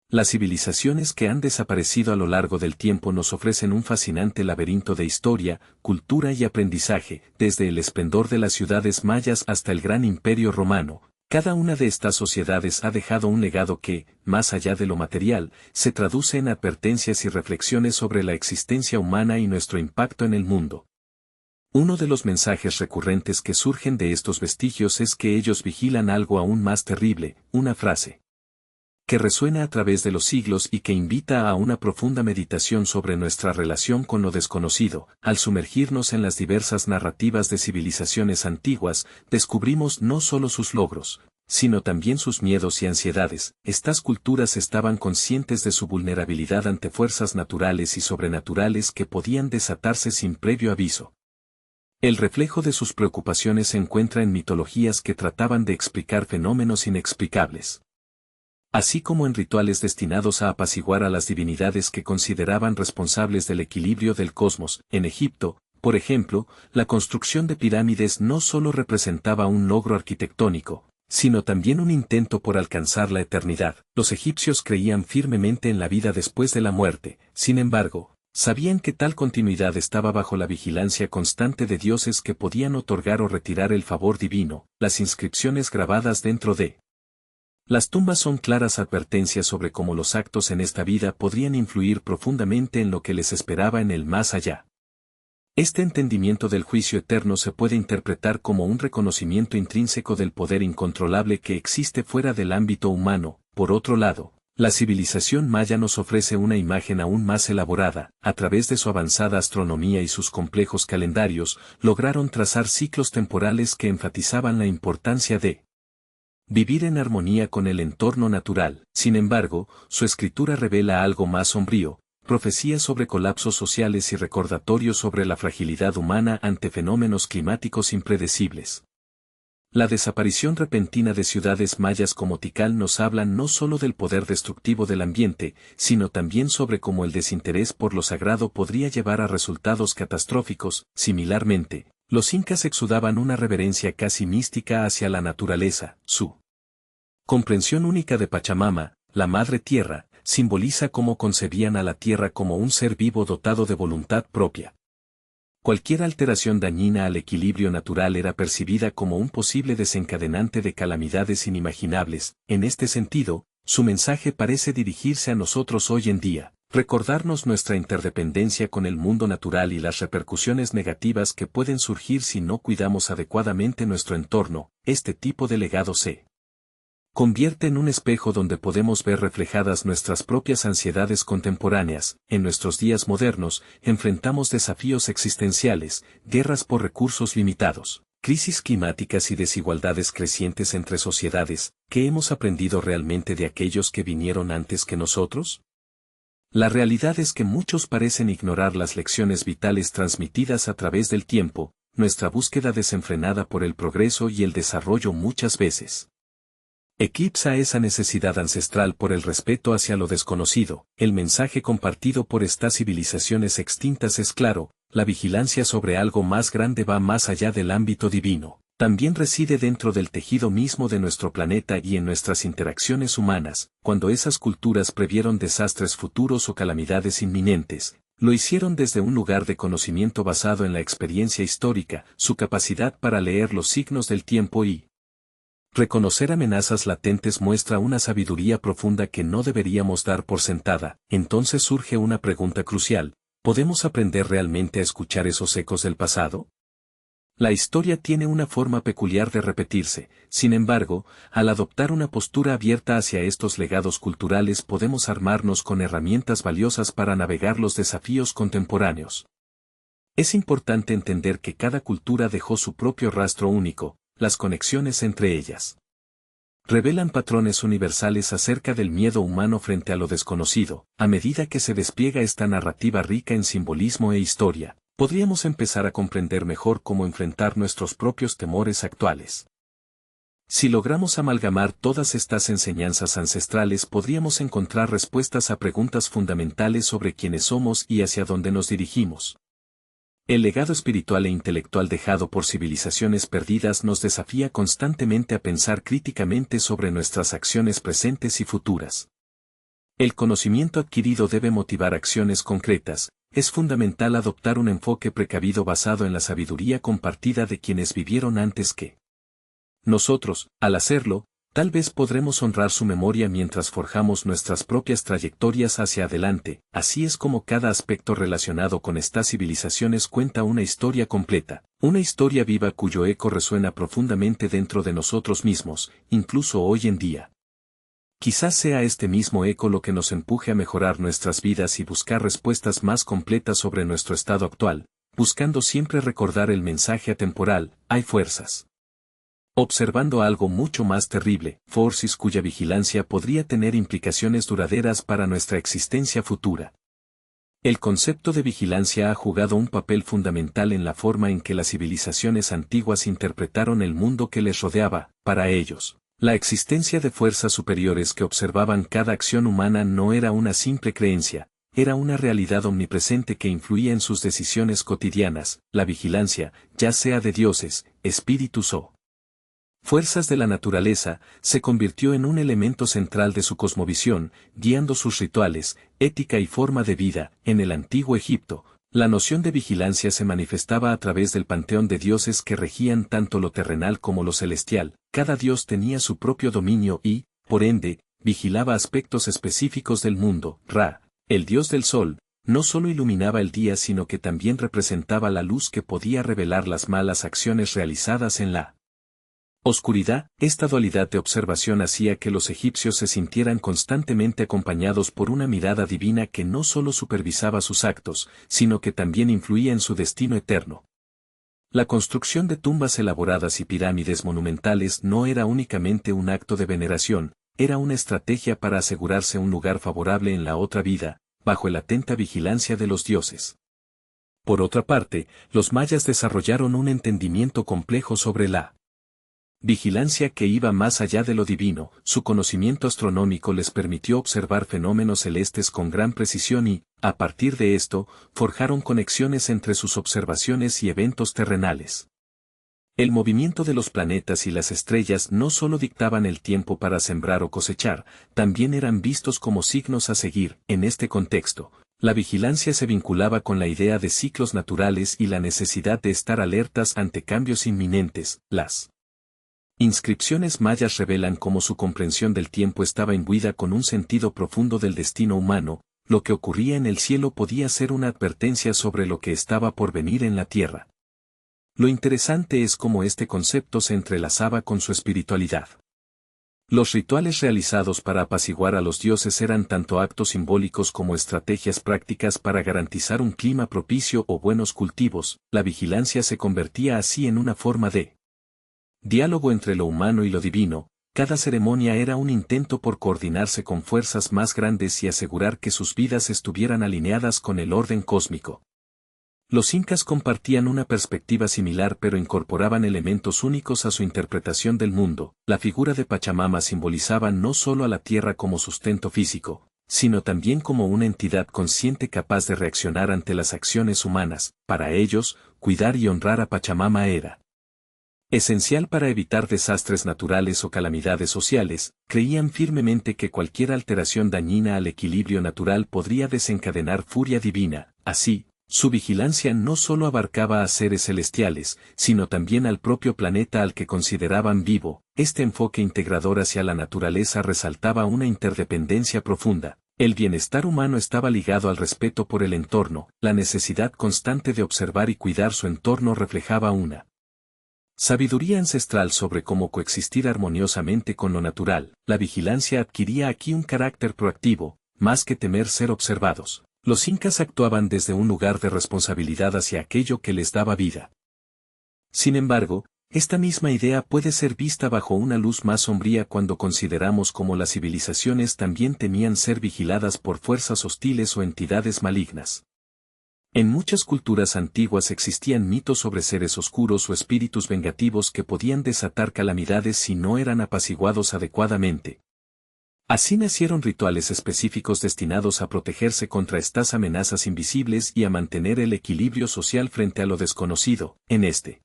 Las civilizaciones que han desaparecido a lo largo del tiempo nos ofrecen un fascinante laberinto de historia, cultura y aprendizaje, desde el esplendor de las ciudades mayas hasta el gran imperio romano. Cada una de estas sociedades ha dejado un legado que, más allá de lo material, se traduce en advertencias y reflexiones sobre la existencia humana y nuestro impacto en el mundo. Uno de los mensajes recurrentes que surgen de estos vestigios es que ellos vigilan algo aún más terrible, una frase que resuena a través de los siglos y que invita a una profunda meditación sobre nuestra relación con lo desconocido. Al sumergirnos en las diversas narrativas de civilizaciones antiguas, descubrimos no solo sus logros, sino también sus miedos y ansiedades. Estas culturas estaban conscientes de su vulnerabilidad ante fuerzas naturales y sobrenaturales que podían desatarse sin previo aviso. El reflejo de sus preocupaciones se encuentra en mitologías que trataban de explicar fenómenos inexplicables, así como en rituales destinados a apaciguar a las divinidades que consideraban responsables del equilibrio del cosmos. En Egipto, por ejemplo, la construcción de pirámides no solo representaba un logro arquitectónico, sino también un intento por alcanzar la eternidad. Los egipcios creían firmemente en la vida después de la muerte, sin embargo, sabían que tal continuidad estaba bajo la vigilancia constante de dioses que podían otorgar o retirar el favor divino. Las inscripciones grabadas dentro de las tumbas son claras advertencias sobre cómo los actos en esta vida podrían influir profundamente en lo que les esperaba en el más allá. Este entendimiento del juicio eterno se puede interpretar como un reconocimiento intrínseco del poder incontrolable que existe fuera del ámbito humano. Por otro lado, la civilización maya nos ofrece una imagen aún más elaborada. A través de su avanzada astronomía y sus complejos calendarios, lograron trazar ciclos temporales que enfatizaban la importancia de vivir en armonía con el entorno natural. Sin embargo, su escritura revela algo más sombrío, profecías sobre colapsos sociales y recordatorios sobre la fragilidad humana ante fenómenos climáticos impredecibles. La desaparición repentina de ciudades mayas como Tikal nos habla no solo del poder destructivo del ambiente, sino también sobre cómo el desinterés por lo sagrado podría llevar a resultados catastróficos. Similarmente, los incas exudaban una reverencia casi mística hacia la naturaleza. Su comprensión única de Pachamama, la Madre Tierra, simboliza cómo concebían a la Tierra como un ser vivo dotado de voluntad propia. Cualquier alteración dañina al equilibrio natural era percibida como un posible desencadenante de calamidades inimaginables. En este sentido, su mensaje parece dirigirse a nosotros hoy en día, recordarnos nuestra interdependencia con el mundo natural y las repercusiones negativas que pueden surgir si no cuidamos adecuadamente nuestro entorno. Este tipo de legado se convierte en un espejo donde podemos ver reflejadas nuestras propias ansiedades contemporáneas. En nuestros días modernos, enfrentamos desafíos existenciales, guerras por recursos limitados, crisis climáticas y desigualdades crecientes entre sociedades. ¿Qué hemos aprendido realmente de aquellos que vinieron antes que nosotros? La realidad es que muchos parecen ignorar las lecciones vitales transmitidas a través del tiempo. Nuestra búsqueda desenfrenada por el progreso y el desarrollo muchas veces eclipsa esa necesidad ancestral por el respeto hacia lo desconocido. El mensaje compartido por estas civilizaciones extintas es claro: la vigilancia sobre algo más grande va más allá del ámbito divino. También reside dentro del tejido mismo de nuestro planeta y en nuestras interacciones humanas. Cuando esas culturas previeron desastres futuros o calamidades inminentes, lo hicieron desde un lugar de conocimiento basado en la experiencia histórica, su capacidad para leer los signos del tiempo y reconocer amenazas latentes muestra una sabiduría profunda que no deberíamos dar por sentada. Entonces surge una pregunta crucial: ¿podemos aprender realmente a escuchar esos ecos del pasado? La historia tiene una forma peculiar de repetirse. Sin embargo, al adoptar una postura abierta hacia estos legados culturales podemos armarnos con herramientas valiosas para navegar los desafíos contemporáneos. Es importante entender que cada cultura dejó su propio rastro único. Las conexiones entre ellas revelan patrones universales acerca del miedo humano frente a lo desconocido. A medida que se despliega esta narrativa rica en simbolismo e historia, podríamos empezar a comprender mejor cómo enfrentar nuestros propios temores actuales. Si logramos amalgamar todas estas enseñanzas ancestrales, podríamos encontrar respuestas a preguntas fundamentales sobre quiénes somos y hacia dónde nos dirigimos. El legado espiritual e intelectual dejado por civilizaciones perdidas nos desafía constantemente a pensar críticamente sobre nuestras acciones presentes y futuras. El conocimiento adquirido debe motivar acciones concretas. Es fundamental adoptar un enfoque precavido basado en la sabiduría compartida de quienes vivieron antes que nosotros. Al hacerlo, tal vez podremos honrar su memoria mientras forjamos nuestras propias trayectorias hacia adelante. Así es como cada aspecto relacionado con estas civilizaciones cuenta una historia completa, una historia viva cuyo eco resuena profundamente dentro de nosotros mismos, incluso hoy en día. Quizás sea este mismo eco lo que nos empuje a mejorar nuestras vidas y buscar respuestas más completas sobre nuestro estado actual, buscando siempre recordar el mensaje atemporal: hay fuerzas observando algo mucho más terrible, forces cuya vigilancia podría tener implicaciones duraderas para nuestra existencia futura. El concepto de vigilancia ha jugado un papel fundamental en la forma en que las civilizaciones antiguas interpretaron el mundo que les rodeaba. Para ellos, la existencia de fuerzas superiores que observaban cada acción humana no era una simple creencia, era una realidad omnipresente que influía en sus decisiones cotidianas. La vigilancia, ya sea de dioses, espíritus o fuerzas de la naturaleza, se convirtió en un elemento central de su cosmovisión, guiando sus rituales, ética y forma de vida. En el antiguo Egipto, la noción de vigilancia se manifestaba a través del panteón de dioses que regían tanto lo terrenal como lo celestial. Cada dios tenía su propio dominio y, por ende, vigilaba aspectos específicos del mundo. Ra, el dios del sol, no solo iluminaba el día sino que también representaba la luz que podía revelar las malas acciones realizadas en la oscuridad. Esta dualidad de observación hacía que los egipcios se sintieran constantemente acompañados por una mirada divina que no solo supervisaba sus actos, sino que también influía en su destino eterno. La construcción de tumbas elaboradas y pirámides monumentales no era únicamente un acto de veneración, era una estrategia para asegurarse un lugar favorable en la otra vida, bajo la atenta vigilancia de los dioses. Por otra parte, los mayas desarrollaron un entendimiento complejo sobre la vigilancia que iba más allá de lo divino. Su conocimiento astronómico les permitió observar fenómenos celestes con gran precisión y, a partir de esto, forjaron conexiones entre sus observaciones y eventos terrenales. El movimiento de los planetas y las estrellas no solo dictaban el tiempo para sembrar o cosechar, también eran vistos como signos a seguir. En este contexto, la vigilancia se vinculaba con la idea de ciclos naturales y la necesidad de estar alertas ante cambios inminentes. Las inscripciones mayas revelan cómo su comprensión del tiempo estaba imbuida con un sentido profundo del destino humano. Lo que ocurría en el cielo podía ser una advertencia sobre lo que estaba por venir en la tierra. Lo interesante es cómo este concepto se entrelazaba con su espiritualidad. Los rituales realizados para apaciguar a los dioses eran tanto actos simbólicos como estrategias prácticas para garantizar un clima propicio o buenos cultivos. La vigilancia se convertía así en una forma de diálogo entre lo humano y lo divino. Cada ceremonia era un intento por coordinarse con fuerzas más grandes y asegurar que sus vidas estuvieran alineadas con el orden cósmico. Los incas compartían una perspectiva similar pero incorporaban elementos únicos a su interpretación del mundo. La figura de Pachamama simbolizaba no solo a la tierra como sustento físico, sino también como una entidad consciente capaz de reaccionar ante las acciones humanas. Para ellos, cuidar y honrar a Pachamama era esencial para evitar desastres naturales o calamidades sociales. Creían firmemente que cualquier alteración dañina al equilibrio natural podría desencadenar furia divina. Así, su vigilancia no solo abarcaba a seres celestiales, sino también al propio planeta al que consideraban vivo. Este enfoque integrador hacia la naturaleza resaltaba una interdependencia profunda. El bienestar humano estaba ligado al respeto por el entorno. La necesidad constante de observar y cuidar su entorno reflejaba una sabiduría ancestral sobre cómo coexistir armoniosamente con lo natural. La vigilancia adquiría aquí un carácter proactivo, más que temer ser observados. Los incas actuaban desde un lugar de responsabilidad hacia aquello que les daba vida. Sin embargo, esta misma idea puede ser vista bajo una luz más sombría cuando consideramos cómo las civilizaciones también temían ser vigiladas por fuerzas hostiles o entidades malignas. En muchas culturas antiguas existían mitos sobre seres oscuros o espíritus vengativos que podían desatar calamidades si no eran apaciguados adecuadamente. Así nacieron rituales específicos destinados a protegerse contra estas amenazas invisibles y a mantener el equilibrio social frente a lo desconocido. En este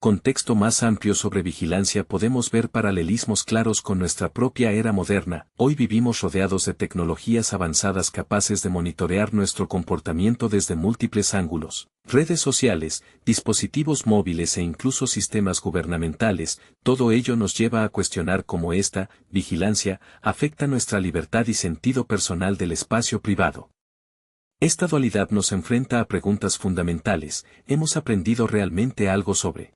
contexto más amplio sobre vigilancia podemos ver paralelismos claros con nuestra propia era moderna. Hoy vivimos rodeados de tecnologías avanzadas capaces de monitorear nuestro comportamiento desde múltiples ángulos. Redes sociales, dispositivos móviles e incluso sistemas gubernamentales, todo ello nos lleva a cuestionar cómo esta vigilancia afecta nuestra libertad y sentido personal del espacio privado. Esta dualidad nos enfrenta a preguntas fundamentales. ¿Hemos aprendido realmente algo sobre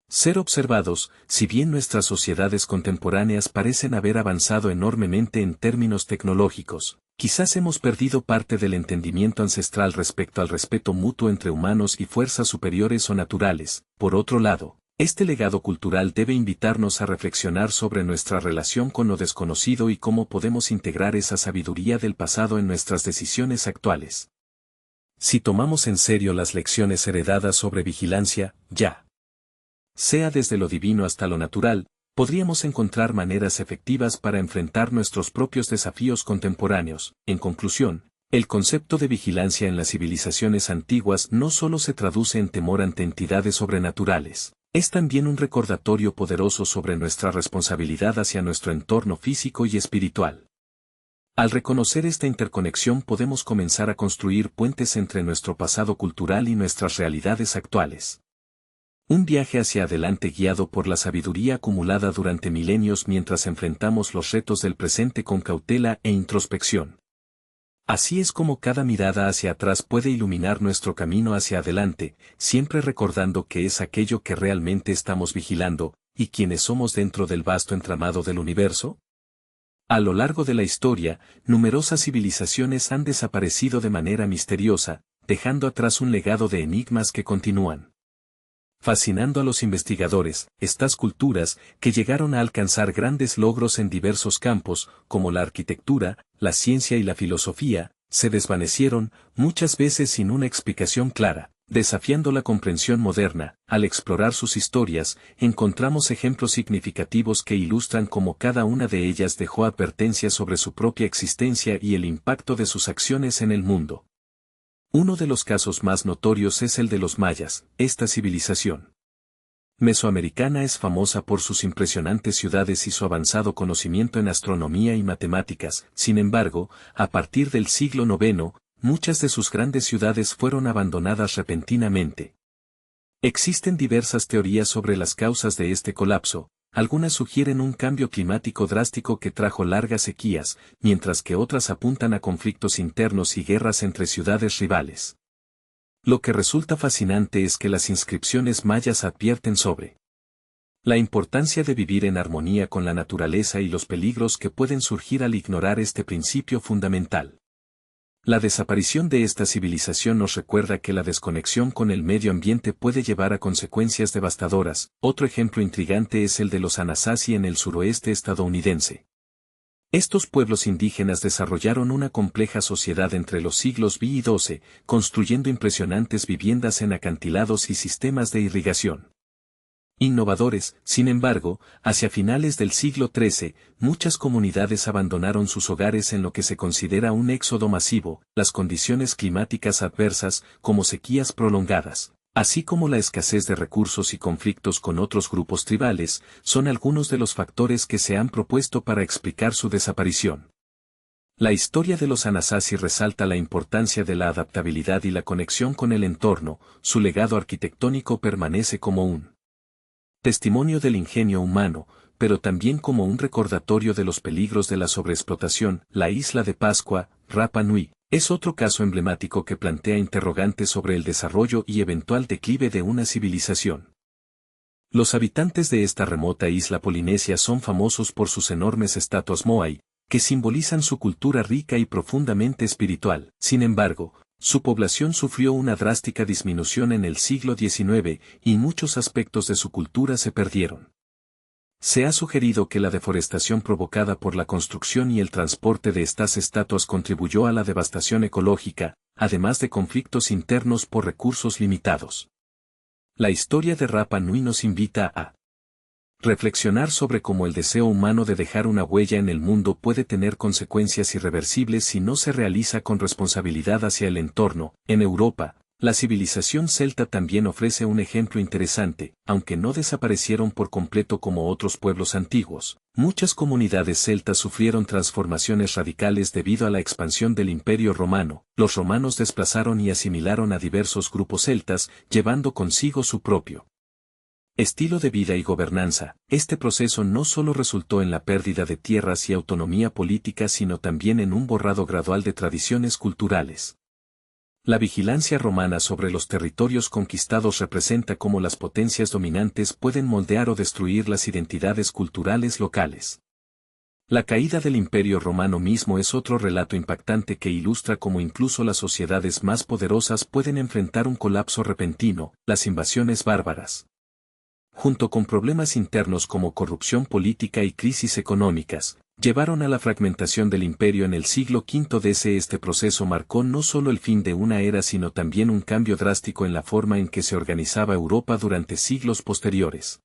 ser observados? Si bien nuestras sociedades contemporáneas parecen haber avanzado enormemente en términos tecnológicos, quizás hemos perdido parte del entendimiento ancestral respecto al respeto mutuo entre humanos y fuerzas superiores o naturales. Por otro lado, este legado cultural debe invitarnos a reflexionar sobre nuestra relación con lo desconocido y cómo podemos integrar esa sabiduría del pasado en nuestras decisiones actuales. Si tomamos en serio las lecciones heredadas sobre vigilancia, ya sea desde lo divino hasta lo natural, podríamos encontrar maneras efectivas para enfrentar nuestros propios desafíos contemporáneos. En conclusión, el concepto de vigilancia en las civilizaciones antiguas no solo se traduce en temor ante entidades sobrenaturales, es también un recordatorio poderoso sobre nuestra responsabilidad hacia nuestro entorno físico y espiritual. Al reconocer esta interconexión podemos comenzar a construir puentes entre nuestro pasado cultural y nuestras realidades actuales. Un viaje hacia adelante guiado por la sabiduría acumulada durante milenios mientras enfrentamos los retos del presente con cautela e introspección. Así es como cada mirada hacia atrás puede iluminar nuestro camino hacia adelante, siempre recordando que es aquello que realmente estamos vigilando, y quienes somos dentro del vasto entramado del universo. A lo largo de la historia, numerosas civilizaciones han desaparecido de manera misteriosa, dejando atrás un legado de enigmas que continúan fascinando a los investigadores. Estas culturas, que llegaron a alcanzar grandes logros en diversos campos, como la arquitectura, la ciencia y la filosofía, se desvanecieron, muchas veces sin una explicación clara, desafiando la comprensión moderna. Al explorar sus historias, encontramos ejemplos significativos que ilustran cómo cada una de ellas dejó advertencias sobre su propia existencia y el impacto de sus acciones en el mundo. Uno de los casos más notorios es el de los mayas. Esta civilización mesoamericana es famosa por sus impresionantes ciudades y su avanzado conocimiento en astronomía y matemáticas. Sin embargo, a partir del siglo IX, muchas de sus grandes ciudades fueron abandonadas repentinamente. Existen diversas teorías sobre las causas de este colapso. Algunas sugieren un cambio climático drástico que trajo largas sequías, mientras que otras apuntan a conflictos internos y guerras entre ciudades rivales. Lo que resulta fascinante es que las inscripciones mayas advierten sobre la importancia de vivir en armonía con la naturaleza y los peligros que pueden surgir al ignorar este principio fundamental. La desaparición de esta civilización nos recuerda que la desconexión con el medio ambiente puede llevar a consecuencias devastadoras. Otro ejemplo intrigante es el de los Anasazi en el suroeste estadounidense. Estos pueblos indígenas desarrollaron una compleja sociedad entre los siglos X y XII, construyendo impresionantes viviendas en acantilados y sistemas de irrigación innovadores. Sin embargo, hacia finales del siglo XIII, muchas comunidades abandonaron sus hogares en lo que se considera un éxodo masivo. Las condiciones climáticas adversas, como sequías prolongadas, así como la escasez de recursos y conflictos con otros grupos tribales, son algunos de los factores que se han propuesto para explicar su desaparición. La historia de los Anasazi resalta la importancia de la adaptabilidad y la conexión con el entorno. Su legado arquitectónico permanece como un testimonio del ingenio humano, pero también como un recordatorio de los peligros de la sobreexplotación. La isla de Pascua, Rapa Nui, es otro caso emblemático que plantea interrogantes sobre el desarrollo y eventual declive de una civilización. Los habitantes de esta remota isla polinesia son famosos por sus enormes estatuas Moai, que simbolizan su cultura rica y profundamente espiritual. Sin embargo, su población sufrió una drástica disminución en el siglo XIX y muchos aspectos de su cultura se perdieron. Se ha sugerido que la deforestación provocada por la construcción y el transporte de estas estatuas contribuyó a la devastación ecológica, además de conflictos internos por recursos limitados. La historia de Rapa Nui nos invita a reflexionar sobre cómo el deseo humano de dejar una huella en el mundo puede tener consecuencias irreversibles si no se realiza con responsabilidad hacia el entorno. En Europa, La civilización celta también ofrece un ejemplo interesante, aunque no desaparecieron por completo como otros pueblos antiguos. Muchas comunidades celtas sufrieron transformaciones radicales debido a la expansión del Imperio Romano. Los romanos desplazaron y asimilaron a diversos grupos celtas, llevando consigo su propio estilo de vida y gobernanza. Este proceso no solo resultó en la pérdida de tierras y autonomía política, sino también en un borrado gradual de tradiciones culturales. La vigilancia romana sobre los territorios conquistados representa cómo las potencias dominantes pueden moldear o destruir las identidades culturales locales. La caída del Imperio Romano mismo es otro relato impactante que ilustra cómo incluso las sociedades más poderosas pueden enfrentar un colapso repentino, las invasiones bárbaras, junto con problemas internos como corrupción política y crisis económicas, llevaron a la fragmentación del imperio en el siglo V DC. Este proceso marcó no solo el fin de una era sino también un cambio drástico en la forma en que se organizaba Europa durante siglos posteriores.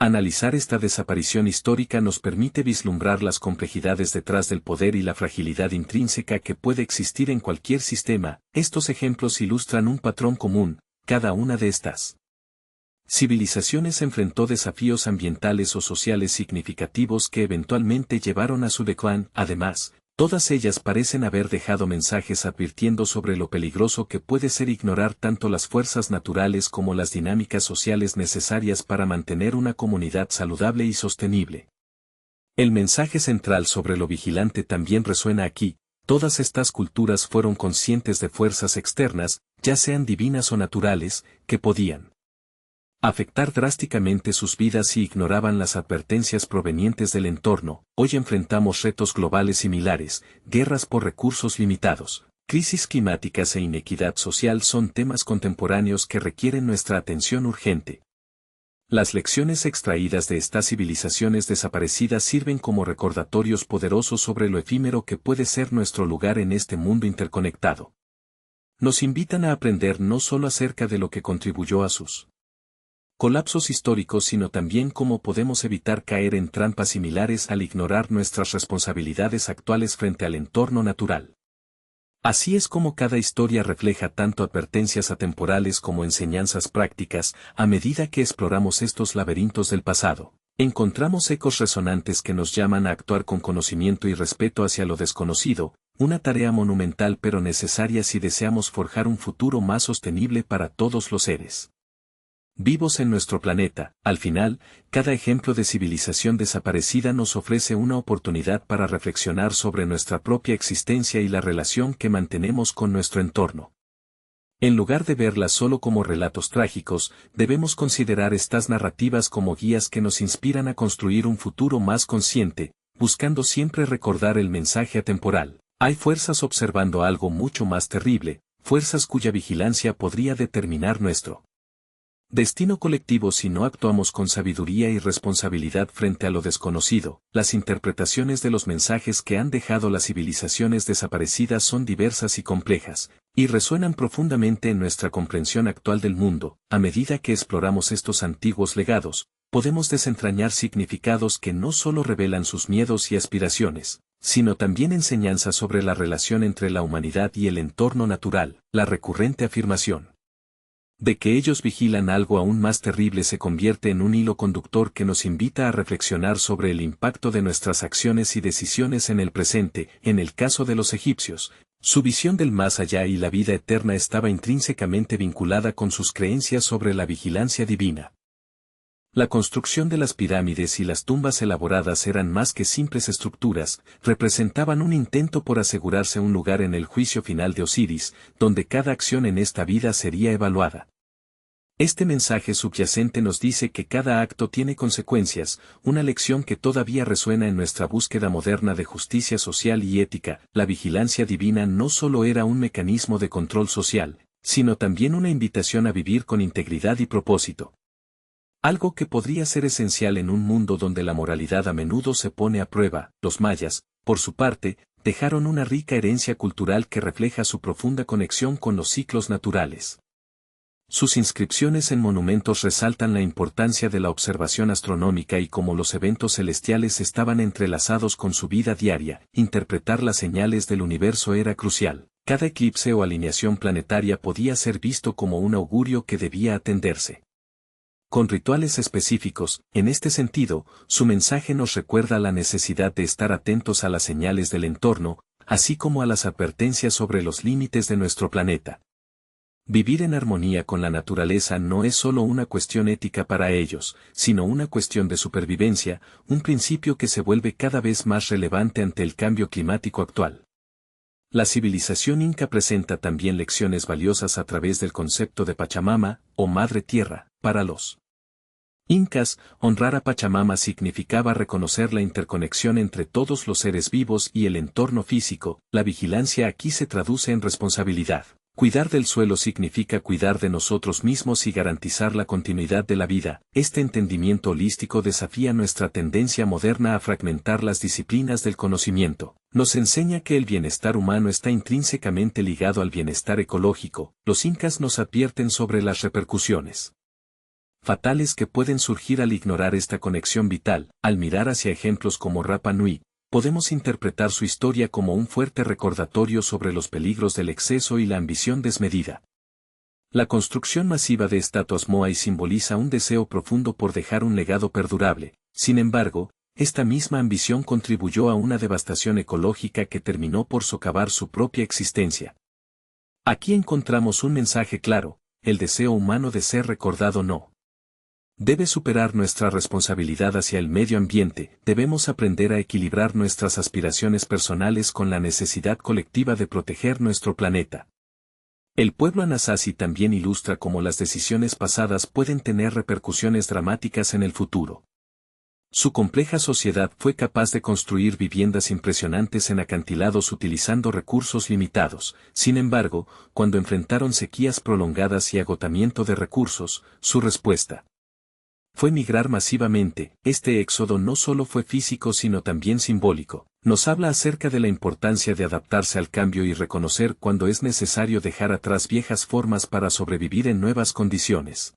Analizar esta desaparición histórica nos permite vislumbrar las complejidades detrás del poder y la fragilidad intrínseca que puede existir en cualquier sistema. Estos ejemplos ilustran un patrón común: cada una de estas civilizaciones enfrentó desafíos ambientales o sociales significativos que eventualmente llevaron a su declán. Además, todas ellas parecen haber dejado mensajes advirtiendo sobre lo peligroso que puede ser ignorar tanto las fuerzas naturales como las dinámicas sociales necesarias para mantener una comunidad saludable y sostenible. El mensaje central sobre lo vigilante también resuena aquí. Todas estas culturas fueron conscientes de fuerzas externas, ya sean divinas o naturales, que podían afectar drásticamente sus vidas y ignoraban las advertencias provenientes del entorno. Hoy enfrentamos retos globales similares: guerras por recursos limitados, crisis climáticas e inequidad social son temas contemporáneos que requieren nuestra atención urgente. Las lecciones extraídas de estas civilizaciones desaparecidas sirven como recordatorios poderosos sobre lo efímero que puede ser nuestro lugar en este mundo interconectado. Nos invitan a aprender no solo acerca de lo que contribuyó a sus colapsos históricos, sino también cómo podemos evitar caer en trampas similares al ignorar nuestras responsabilidades actuales frente al entorno natural. Así es como cada historia refleja tanto advertencias atemporales como enseñanzas prácticas. A medida que exploramos estos laberintos del pasado, encontramos ecos resonantes que nos llaman a actuar con conocimiento y respeto hacia lo desconocido, una tarea monumental pero necesaria si deseamos forjar un futuro más sostenible para todos los seres vivos en nuestro planeta. Al final, cada ejemplo de civilización desaparecida nos ofrece una oportunidad para reflexionar sobre nuestra propia existencia y la relación que mantenemos con nuestro entorno. En lugar de verlas solo como relatos trágicos, debemos considerar estas narrativas como guías que nos inspiran a construir un futuro más consciente, buscando siempre recordar el mensaje atemporal. Hay fuerzas observando algo mucho más terrible, fuerzas cuya vigilancia podría determinar nuestro destino colectivo si no actuamos con sabiduría y responsabilidad frente a lo desconocido. Las interpretaciones de los mensajes que han dejado las civilizaciones desaparecidas son diversas y complejas, y resuenan profundamente en nuestra comprensión actual del mundo. A medida que exploramos estos antiguos legados, podemos desentrañar significados que no solo revelan sus miedos y aspiraciones, sino también enseñanzas sobre la relación entre la humanidad y el entorno natural. La recurrente afirmación de que ellos vigilan algo aún más terrible se convierte en un hilo conductor que nos invita a reflexionar sobre el impacto de nuestras acciones y decisiones en el presente. En el caso de los egipcios, su visión del más allá y la vida eterna estaba intrínsecamente vinculada con sus creencias sobre la vigilancia divina. La construcción de las pirámides y las tumbas elaboradas eran más que simples estructuras, representaban un intento por asegurarse un lugar en el juicio final de Osiris, donde cada acción en esta vida sería evaluada. Este mensaje subyacente nos dice que cada acto tiene consecuencias, una lección que todavía resuena en nuestra búsqueda moderna de justicia social y ética. La vigilancia divina no solo era un mecanismo de control social, sino también una invitación a vivir con integridad y propósito. Algo que podría ser esencial en un mundo donde la moralidad a menudo se pone a prueba. Los mayas, por su parte, dejaron una rica herencia cultural que refleja su profunda conexión con los ciclos naturales. Sus inscripciones en monumentos resaltan la importancia de la observación astronómica y cómo los eventos celestiales estaban entrelazados con su vida diaria. Interpretar las señales del universo era crucial. Cada eclipse o alineación planetaria podía ser visto como un augurio que debía atenderse. Con rituales específicos, en este sentido, su mensaje nos recuerda la necesidad de estar atentos a las señales del entorno, así como a las advertencias sobre los límites de nuestro planeta. Vivir en armonía con la naturaleza no es solo una cuestión ética para ellos, sino una cuestión de supervivencia, un principio que se vuelve cada vez más relevante ante el cambio climático actual. La civilización inca presenta también lecciones valiosas a través del concepto de Pachamama, o Madre Tierra, para los incas. Honrar a Pachamama significaba reconocer la interconexión entre todos los seres vivos y el entorno físico. La vigilancia aquí se traduce en responsabilidad. Cuidar del suelo significa cuidar de nosotros mismos y garantizar la continuidad de la vida. Este entendimiento holístico desafía nuestra tendencia moderna a fragmentar las disciplinas del conocimiento. Nos enseña que el bienestar humano está intrínsecamente ligado al bienestar ecológico. Los incas nos advierten sobre las repercusiones fatales que pueden surgir al ignorar esta conexión vital. Al mirar hacia ejemplos como Rapa Nui, podemos interpretar su historia como un fuerte recordatorio sobre los peligros del exceso y la ambición desmedida. La construcción masiva de estatuas Moai simboliza un deseo profundo por dejar un legado perdurable. Sin embargo, esta misma ambición contribuyó a una devastación ecológica que terminó por socavar su propia existencia. Aquí encontramos un mensaje claro: el deseo humano de ser recordado no debe superar nuestra responsabilidad hacia el medio ambiente. Debemos aprender a equilibrar nuestras aspiraciones personales con la necesidad colectiva de proteger nuestro planeta. El pueblo Anasazi también ilustra cómo las decisiones pasadas pueden tener repercusiones dramáticas en el futuro. Su compleja sociedad fue capaz de construir viviendas impresionantes en acantilados utilizando recursos limitados. Sin embargo, cuando enfrentaron sequías prolongadas y agotamiento de recursos, su respuesta fue migrar masivamente. Este éxodo no solo fue físico sino también simbólico. Nos habla acerca de la importancia de adaptarse al cambio y reconocer cuando es necesario dejar atrás viejas formas para sobrevivir en nuevas condiciones.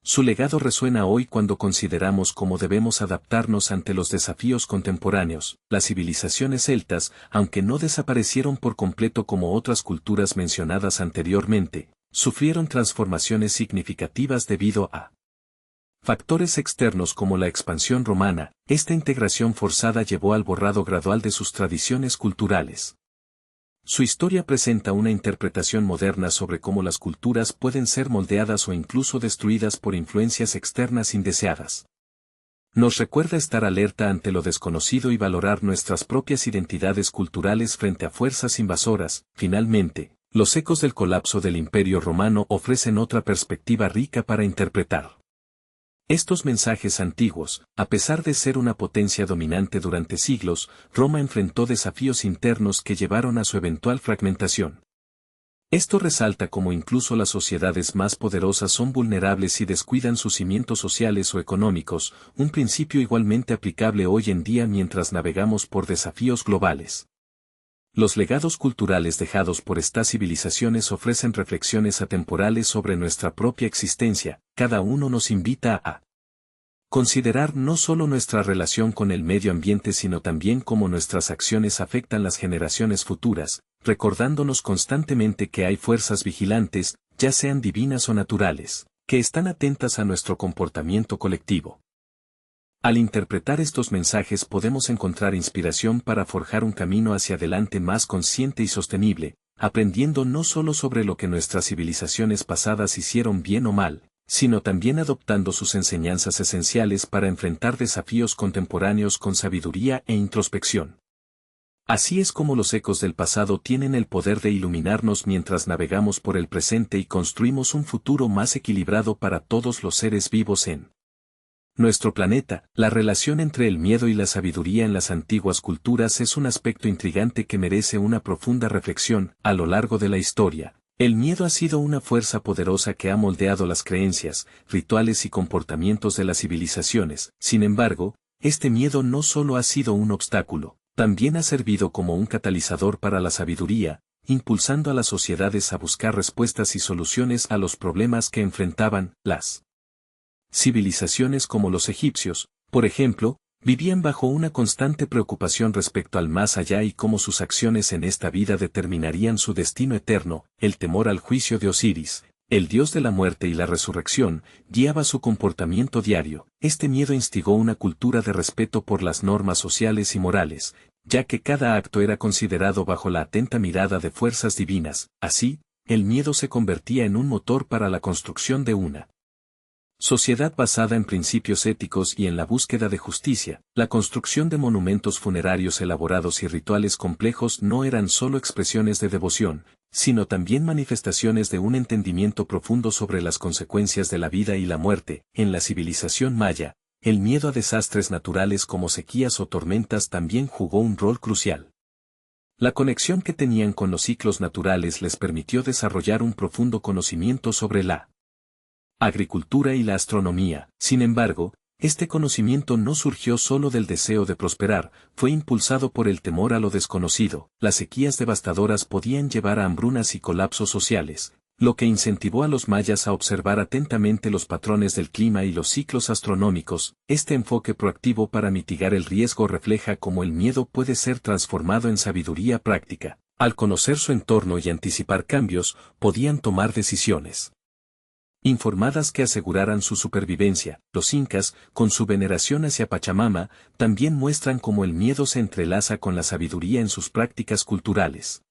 Su legado resuena hoy cuando consideramos cómo debemos adaptarnos ante los desafíos contemporáneos. Las civilizaciones celtas, aunque no desaparecieron por completo como otras culturas mencionadas anteriormente, sufrieron transformaciones significativas debido a factores externos como la expansión romana. Esta integración forzada llevó al borrado gradual de sus tradiciones culturales. Su historia presenta una interpretación moderna sobre cómo las culturas pueden ser moldeadas o incluso destruidas por influencias externas indeseadas. Nos recuerda estar alerta ante lo desconocido y valorar nuestras propias identidades culturales frente a fuerzas invasoras. Finalmente, los ecos del colapso del Imperio Romano ofrecen otra perspectiva rica para interpretar estos mensajes antiguos. A pesar de ser una potencia dominante durante siglos, Roma enfrentó desafíos internos que llevaron a su eventual fragmentación. Esto resalta cómo incluso las sociedades más poderosas son vulnerables y descuidan sus cimientos sociales o económicos, un principio igualmente aplicable hoy en día mientras navegamos por desafíos globales. Los legados culturales dejados por estas civilizaciones ofrecen reflexiones atemporales sobre nuestra propia existencia. Cada uno nos invita a considerar no solo nuestra relación con el medio ambiente sino también cómo nuestras acciones afectan las generaciones futuras, recordándonos constantemente que hay fuerzas vigilantes, ya sean divinas o naturales, que están atentas a nuestro comportamiento colectivo. Al interpretar estos mensajes podemos encontrar inspiración para forjar un camino hacia adelante más consciente y sostenible, aprendiendo no solo sobre lo que nuestras civilizaciones pasadas hicieron bien o mal, sino también adoptando sus enseñanzas esenciales para enfrentar desafíos contemporáneos con sabiduría e introspección. Así es como los ecos del pasado tienen el poder de iluminarnos mientras navegamos por el presente y construimos un futuro más equilibrado para todos los seres vivos en nuestro planeta. La relación entre el miedo y la sabiduría en las antiguas culturas es un aspecto intrigante que merece una profunda reflexión. A lo largo de la historia, el miedo ha sido una fuerza poderosa que ha moldeado las creencias, rituales y comportamientos de las civilizaciones. Sin embargo, este miedo no solo ha sido un obstáculo, también ha servido como un catalizador para la sabiduría, impulsando a las sociedades a buscar respuestas y soluciones a los problemas que enfrentaban. Las civilizaciones como los egipcios, por ejemplo, Vivían bajo una constante preocupación respecto al más allá y cómo sus acciones en esta vida determinarían su destino eterno. El temor al juicio de Osiris, el dios de la muerte y la resurrección, guiaba su comportamiento diario. Este miedo instigó una cultura de respeto por las normas sociales y morales, ya que cada acto era considerado bajo la atenta mirada de fuerzas divinas. Así, el miedo se convertía en un motor para la construcción de una sociedad basada en principios éticos y en la búsqueda de justicia. La construcción de monumentos funerarios elaborados y rituales complejos no eran solo expresiones de devoción, sino también manifestaciones de un entendimiento profundo sobre las consecuencias de la vida y la muerte. En la civilización maya, el miedo a desastres naturales como sequías o tormentas también jugó un rol crucial. La conexión que tenían con los ciclos naturales les permitió desarrollar un profundo conocimiento sobre la agricultura y la astronomía. Sin embargo, este conocimiento no surgió solo del deseo de prosperar, fue impulsado por el temor a lo desconocido. Las sequías devastadoras podían llevar a hambrunas y colapsos sociales, lo que incentivó a los mayas a observar atentamente los patrones del clima y los ciclos astronómicos. Este enfoque proactivo para mitigar el riesgo refleja cómo el miedo puede ser transformado en sabiduría práctica. Al conocer su entorno y anticipar cambios, podían tomar decisiones informadas que aseguraran su supervivencia. Los incas, con su veneración hacia Pachamama, también muestran cómo el miedo se entrelaza con la sabiduría en sus prácticas culturales.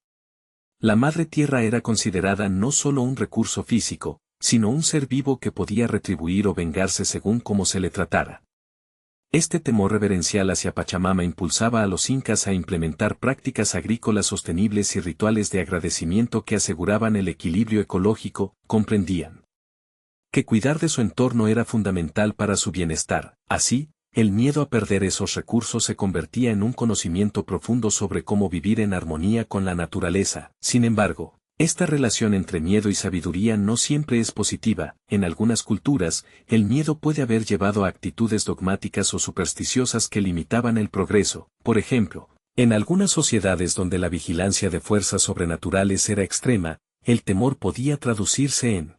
La madre tierra era considerada no solo un recurso físico, sino un ser vivo que podía retribuir o vengarse según cómo se le tratara. Este temor reverencial hacia Pachamama impulsaba a los incas a implementar prácticas agrícolas sostenibles y rituales de agradecimiento que aseguraban el equilibrio ecológico. Comprendían que cuidar de su entorno era fundamental para su bienestar. Así, el miedo a perder esos recursos se convertía en un conocimiento profundo sobre cómo vivir en armonía con la naturaleza. Sin embargo, esta relación entre miedo y sabiduría no siempre es positiva. En algunas culturas, el miedo puede haber llevado a actitudes dogmáticas o supersticiosas que limitaban el progreso. Por ejemplo, en algunas sociedades donde la vigilancia de fuerzas sobrenaturales era extrema, el temor podía traducirse en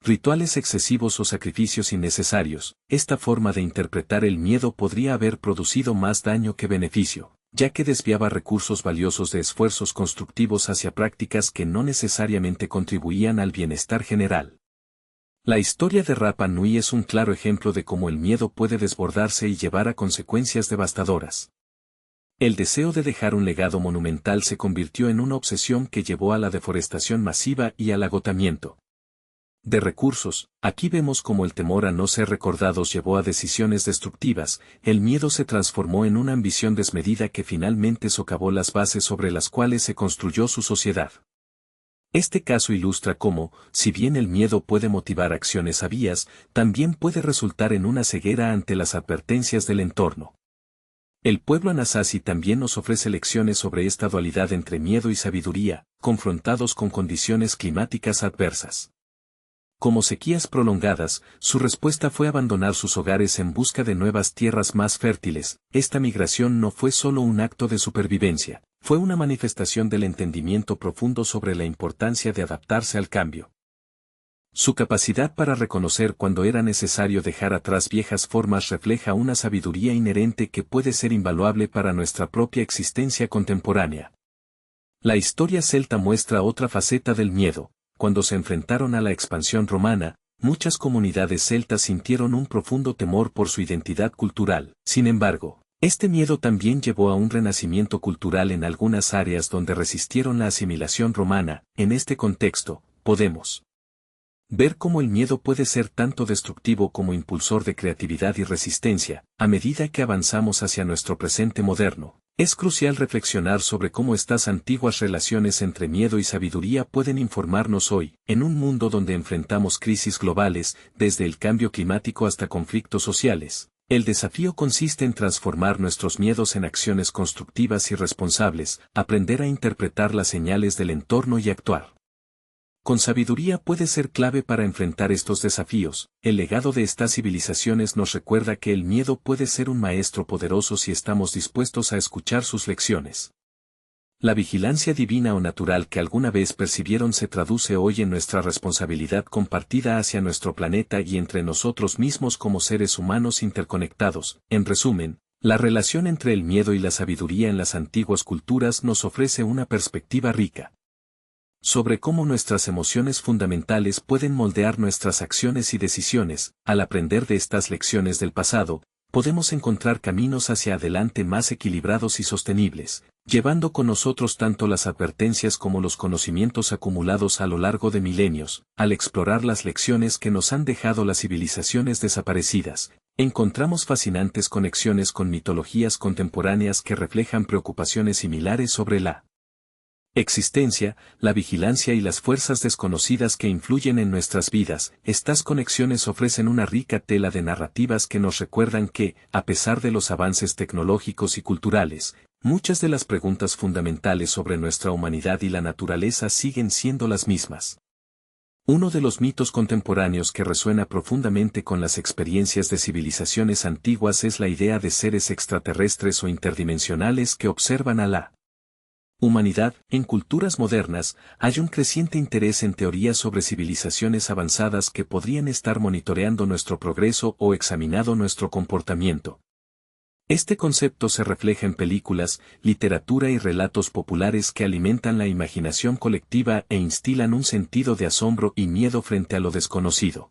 rituales excesivos o sacrificios innecesarios. Esta forma de interpretar el miedo podría haber producido más daño que beneficio, ya que desviaba recursos valiosos de esfuerzos constructivos hacia prácticas que no necesariamente contribuían al bienestar general. La historia de Rapa Nui es un claro ejemplo de cómo el miedo puede desbordarse y llevar a consecuencias devastadoras. El deseo de dejar un legado monumental se convirtió en una obsesión que llevó a la deforestación masiva y al agotamiento de recursos. Aquí vemos cómo el temor a no ser recordados llevó a decisiones destructivas. El miedo se transformó en una ambición desmedida que finalmente socavó las bases sobre las cuales se construyó su sociedad. Este caso ilustra cómo, si bien el miedo puede motivar acciones sabias, también puede resultar en una ceguera ante las advertencias del entorno. El pueblo Anasazi también nos ofrece lecciones sobre esta dualidad entre miedo y sabiduría, confrontados con condiciones climáticas adversas. Como sequías prolongadas, su respuesta fue abandonar sus hogares en busca de nuevas tierras más fértiles. Esta migración no fue solo un acto de supervivencia, fue una manifestación del entendimiento profundo sobre la importancia de adaptarse al cambio. Su capacidad para reconocer cuando era necesario dejar atrás viejas formas refleja una sabiduría inherente que puede ser invaluable para nuestra propia existencia contemporánea. La historia celta muestra otra faceta del miedo. Cuando se enfrentaron a la expansión romana, muchas comunidades celtas sintieron un profundo temor por su identidad cultural. Sin embargo, este miedo también llevó a un renacimiento cultural en algunas áreas donde resistieron la asimilación romana. En este contexto, podemos ver cómo el miedo puede ser tanto destructivo como impulsor de creatividad y resistencia. A medida que avanzamos hacia nuestro presente moderno, es crucial reflexionar sobre cómo estas antiguas relaciones entre miedo y sabiduría pueden informarnos hoy, en un mundo donde enfrentamos crisis globales, desde el cambio climático hasta conflictos sociales. El desafío consiste en transformar nuestros miedos en acciones constructivas y responsables, aprender a interpretar las señales del entorno y actuar con sabiduría puede ser clave para enfrentar estos desafíos. El legado de estas civilizaciones nos recuerda que el miedo puede ser un maestro poderoso si estamos dispuestos a escuchar sus lecciones. La vigilancia divina o natural que alguna vez percibieron se traduce hoy en nuestra responsabilidad compartida hacia nuestro planeta y entre nosotros mismos como seres humanos interconectados. En resumen, La relación entre el miedo y la sabiduría en las antiguas culturas nos ofrece una perspectiva rica sobre cómo nuestras emociones fundamentales pueden moldear nuestras acciones y decisiones. Al aprender de estas lecciones del pasado, podemos encontrar caminos hacia adelante más equilibrados y sostenibles, llevando con nosotros tanto las advertencias como los conocimientos acumulados a lo largo de milenios. Al explorar las lecciones que nos han dejado las civilizaciones desaparecidas, encontramos fascinantes conexiones con mitologías contemporáneas que reflejan preocupaciones similares sobre la existencia, la vigilancia y las fuerzas desconocidas que influyen en nuestras vidas. Estas conexiones ofrecen una rica tela de narrativas que nos recuerdan que, a pesar de los avances tecnológicos y culturales, muchas de las preguntas fundamentales sobre nuestra humanidad y la naturaleza siguen siendo las mismas. Uno de los mitos contemporáneos que resuena profundamente con las experiencias de civilizaciones antiguas es la idea de seres extraterrestres o interdimensionales que observan a la humanidad. En culturas modernas, hay un creciente interés en teorías sobre civilizaciones avanzadas que podrían estar monitoreando nuestro progreso o examinando nuestro comportamiento. Este concepto se refleja en películas, literatura y relatos populares que alimentan la imaginación colectiva e instilan un sentido de asombro y miedo frente a lo desconocido.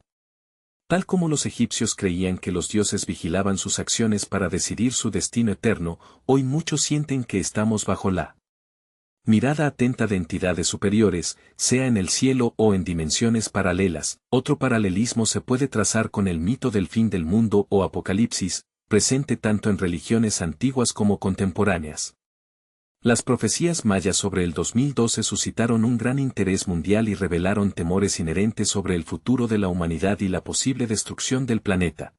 Tal como los egipcios creían que los dioses vigilaban sus acciones para decidir su destino eterno, hoy muchos sienten que estamos bajo la mirada atenta de entidades superiores, sea en el cielo o en dimensiones paralelas. Otro paralelismo se puede trazar con el mito del fin del mundo o apocalipsis, presente tanto en religiones antiguas como contemporáneas. Las profecías mayas sobre el 2012 suscitaron un gran interés mundial y revelaron temores inherentes sobre el futuro de la humanidad y la posible destrucción del planeta.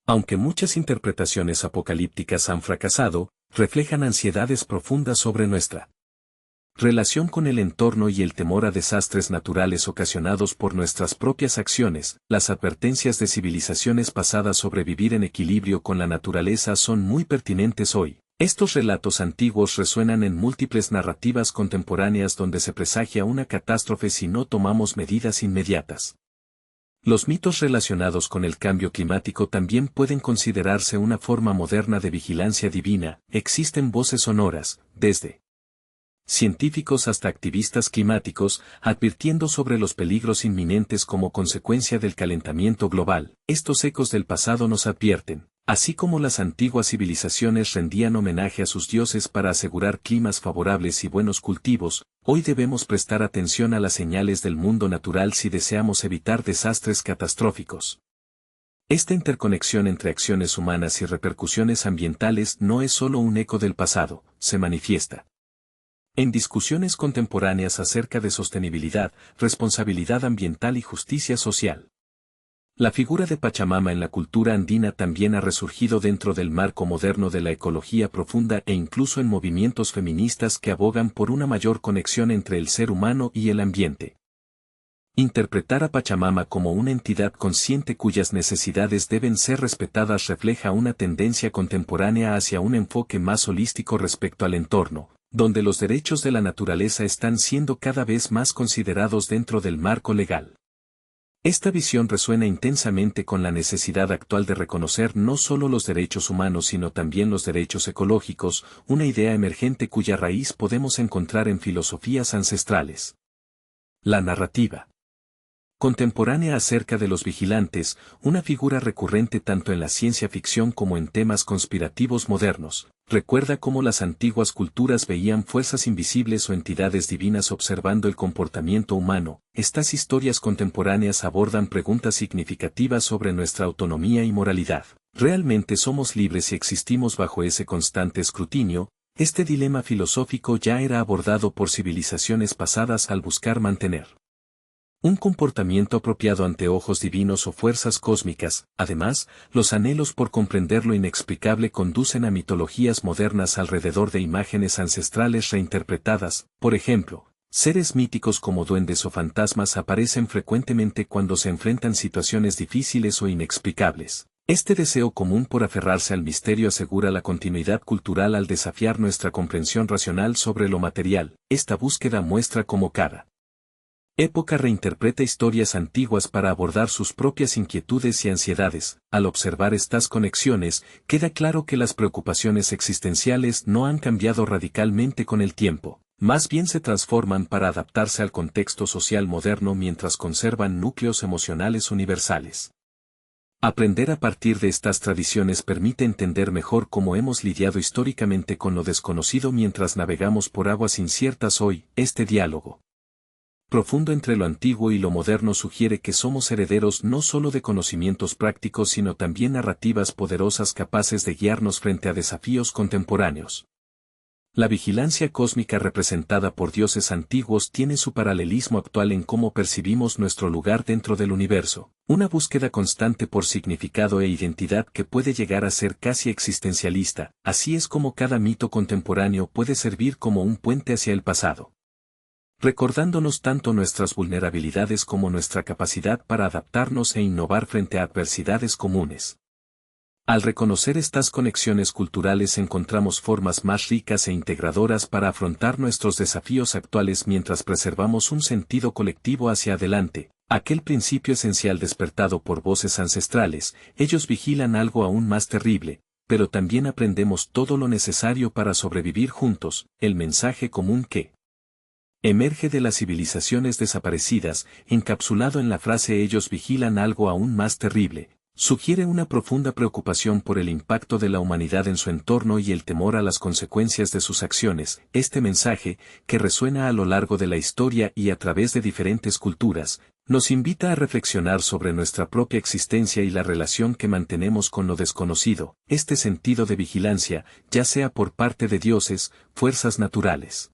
Aunque muchas interpretaciones apocalípticas han fracasado, reflejan ansiedades profundas sobre nuestra relación con el entorno y el temor a desastres naturales ocasionados por nuestras propias acciones. Las advertencias de civilizaciones pasadas sobre vivir en equilibrio con la naturaleza son muy pertinentes hoy. Estos relatos antiguos resuenan en múltiples narrativas contemporáneas donde se presagia una catástrofe si no tomamos medidas inmediatas. Los mitos relacionados con el cambio climático también pueden considerarse una forma moderna de vigilancia divina. Existen voces sonoras, desde científicos hasta activistas climáticos, advirtiendo sobre los peligros inminentes como consecuencia del calentamiento global. Estos ecos del pasado nos advierten, así como las antiguas civilizaciones rendían homenaje a sus dioses para asegurar climas favorables y buenos cultivos, hoy debemos prestar atención a las señales del mundo natural si deseamos evitar desastres catastróficos. Esta interconexión entre acciones humanas y repercusiones ambientales no es solo un eco del pasado, se manifiesta en discusiones contemporáneas acerca de sostenibilidad, responsabilidad ambiental y justicia social. La figura de Pachamama en la cultura andina también ha resurgido dentro del marco moderno de la ecología profunda e incluso en movimientos feministas que abogan por una mayor conexión entre el ser humano y el ambiente. Interpretar a Pachamama como una entidad consciente cuyas necesidades deben ser respetadas refleja una tendencia contemporánea hacia un enfoque más holístico respecto al entorno, donde los derechos de la naturaleza están siendo cada vez más considerados dentro del marco legal. Esta visión resuena intensamente con la necesidad actual de reconocer no solo los derechos humanos sino también los derechos ecológicos, una idea emergente cuya raíz podemos encontrar en filosofías ancestrales. La narrativa contemporánea acerca de los vigilantes, una figura recurrente tanto en la ciencia ficción como en temas conspirativos modernos, recuerda cómo las antiguas culturas veían fuerzas invisibles o entidades divinas observando el comportamiento humano. Estas historias contemporáneas abordan preguntas significativas sobre nuestra autonomía y moralidad. ¿Realmente somos libres si existimos bajo ese constante escrutinio? Este dilema filosófico ya era abordado por civilizaciones pasadas al buscar mantener un comportamiento apropiado ante ojos divinos o fuerzas cósmicas. Además, los anhelos por comprender lo inexplicable conducen a mitologías modernas alrededor de imágenes ancestrales reinterpretadas. Por ejemplo, seres míticos como duendes o fantasmas aparecen frecuentemente cuando se enfrentan situaciones difíciles o inexplicables. Este deseo común por aferrarse al misterio asegura la continuidad cultural al desafiar nuestra comprensión racional sobre lo material. Esta búsqueda muestra cómo cada Época reinterpreta historias antiguas para abordar sus propias inquietudes y ansiedades. Al observar estas conexiones, queda claro que las preocupaciones existenciales no han cambiado radicalmente con el tiempo, más bien se transforman para adaptarse al contexto social moderno mientras conservan núcleos emocionales universales. Aprender a partir de estas tradiciones permite entender mejor cómo hemos lidiado históricamente con lo desconocido mientras navegamos por aguas inciertas hoy. Este diálogo profundo entre lo antiguo y lo moderno sugiere que somos herederos no solo de conocimientos prácticos sino también narrativas poderosas capaces de guiarnos frente a desafíos contemporáneos. La vigilancia cósmica representada por dioses antiguos tiene su paralelismo actual en cómo percibimos nuestro lugar dentro del universo, una búsqueda constante por significado e identidad que puede llegar a ser casi existencialista. Así es como cada mito contemporáneo puede servir como un puente hacia el pasado, recordándonos tanto nuestras vulnerabilidades como nuestra capacidad para adaptarnos e innovar frente a adversidades comunes. Al reconocer estas conexiones culturales encontramos formas más ricas e integradoras para afrontar nuestros desafíos actuales mientras preservamos un sentido colectivo hacia adelante, aquel principio esencial despertado por voces ancestrales. Ellos vigilan algo aún más terrible, pero también aprendemos todo lo necesario para sobrevivir juntos. El mensaje común que emerge de las civilizaciones desaparecidas, encapsulado en la frase ellos vigilan algo aún más terrible, sugiere una profunda preocupación por el impacto de la humanidad en su entorno y el temor a las consecuencias de sus acciones. Este mensaje, que resuena a lo largo de la historia y a través de diferentes culturas, nos invita a reflexionar sobre nuestra propia existencia y la relación que mantenemos con lo desconocido. Este sentido de vigilancia, ya sea por parte de dioses, fuerzas naturales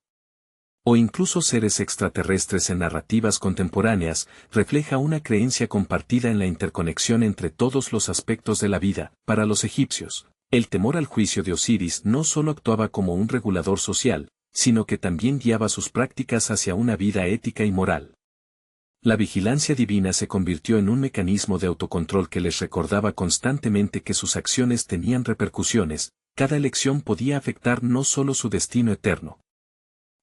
o incluso seres extraterrestres en narrativas contemporáneas, refleja una creencia compartida en la interconexión entre todos los aspectos de la vida. Para los egipcios, el temor al juicio de Osiris no solo actuaba como un regulador social, sino que también guiaba sus prácticas hacia una vida ética y moral. La vigilancia divina se convirtió en un mecanismo de autocontrol que les recordaba constantemente que sus acciones tenían repercusiones. Cada elección podía afectar no solo su destino eterno,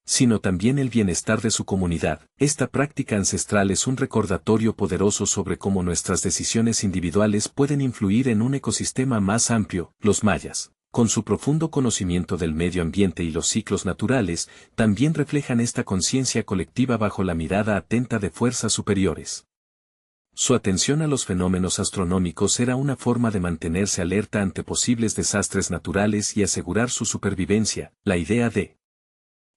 sino también el bienestar de su comunidad. Esta práctica ancestral es un recordatorio poderoso sobre cómo nuestras decisiones individuales pueden influir en un ecosistema más amplio. Los mayas, con su profundo conocimiento del medio ambiente y los ciclos naturales, también reflejan esta conciencia colectiva bajo la mirada atenta de fuerzas superiores. Su atención a los fenómenos astronómicos era una forma de mantenerse alerta ante posibles desastres naturales y asegurar su supervivencia. La idea de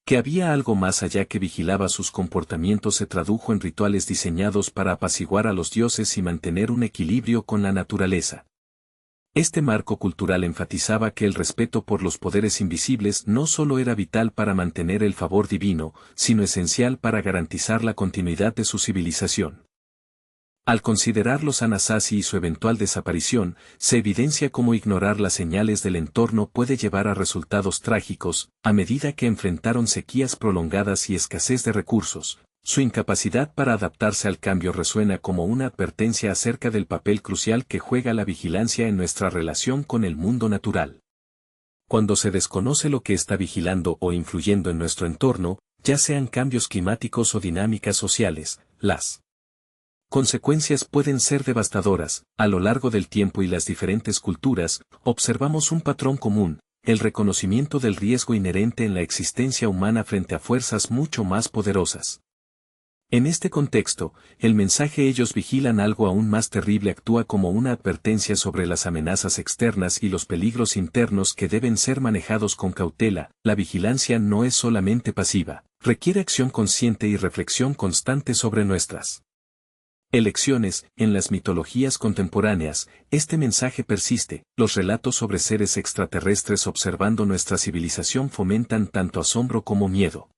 que había algo más allá que vigilaba sus comportamientos se tradujo en rituales diseñados para apaciguar a los dioses y mantener un equilibrio con la naturaleza. Este marco cultural enfatizaba que el respeto por los poderes invisibles no solo era vital para mantener el favor divino, sino esencial para garantizar la continuidad de su civilización. Al considerar los Anasazi y su eventual desaparición, se evidencia cómo ignorar las señales del entorno puede llevar a resultados trágicos. A medida que enfrentaron sequías prolongadas y escasez de recursos, su incapacidad para adaptarse al cambio resuena como una advertencia acerca del papel crucial que juega la vigilancia en nuestra relación con el mundo natural. Cuando se desconoce lo que está vigilando o influyendo en nuestro entorno, ya sean cambios climáticos o dinámicas sociales, las consecuencias pueden ser devastadoras. A lo largo del tiempo y las diferentes culturas, observamos un patrón común, el reconocimiento del riesgo inherente en la existencia humana frente a fuerzas mucho más poderosas. En este contexto, el mensaje ellos vigilan algo aún más terrible actúa como una advertencia sobre las amenazas externas y los peligros internos que deben ser manejados con cautela. La vigilancia no es solamente pasiva, requiere acción consciente y reflexión constante sobre nuestras elecciones. En las mitologías contemporáneas, este mensaje persiste. Los relatos sobre seres extraterrestres observando nuestra civilización fomentan tanto asombro como miedo.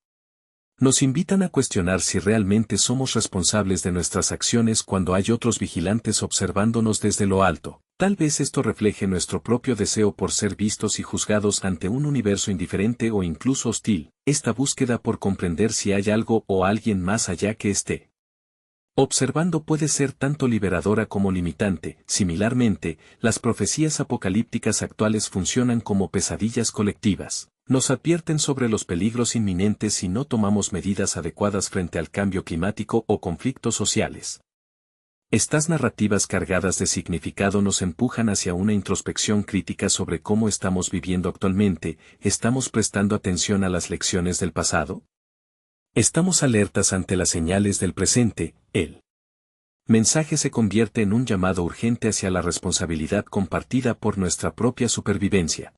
Nos invitan a cuestionar si realmente somos responsables de nuestras acciones cuando hay otros vigilantes observándonos desde lo alto. Tal vez esto refleje nuestro propio deseo por ser vistos y juzgados ante un universo indiferente o incluso hostil. Esta búsqueda por comprender si hay algo o alguien más allá que esté Observando puede ser tanto liberadora como limitante. Similarmente, las profecías apocalípticas actuales funcionan como pesadillas colectivas. Nos advierten sobre los peligros inminentes si no tomamos medidas adecuadas frente al cambio climático o conflictos sociales. Estas narrativas cargadas de significado nos empujan hacia una introspección crítica sobre cómo estamos viviendo actualmente. ¿Estamos prestando atención a las lecciones del pasado? Estamos alertas ante las señales del presente. El mensaje se convierte en un llamado urgente hacia la responsabilidad compartida por nuestra propia supervivencia.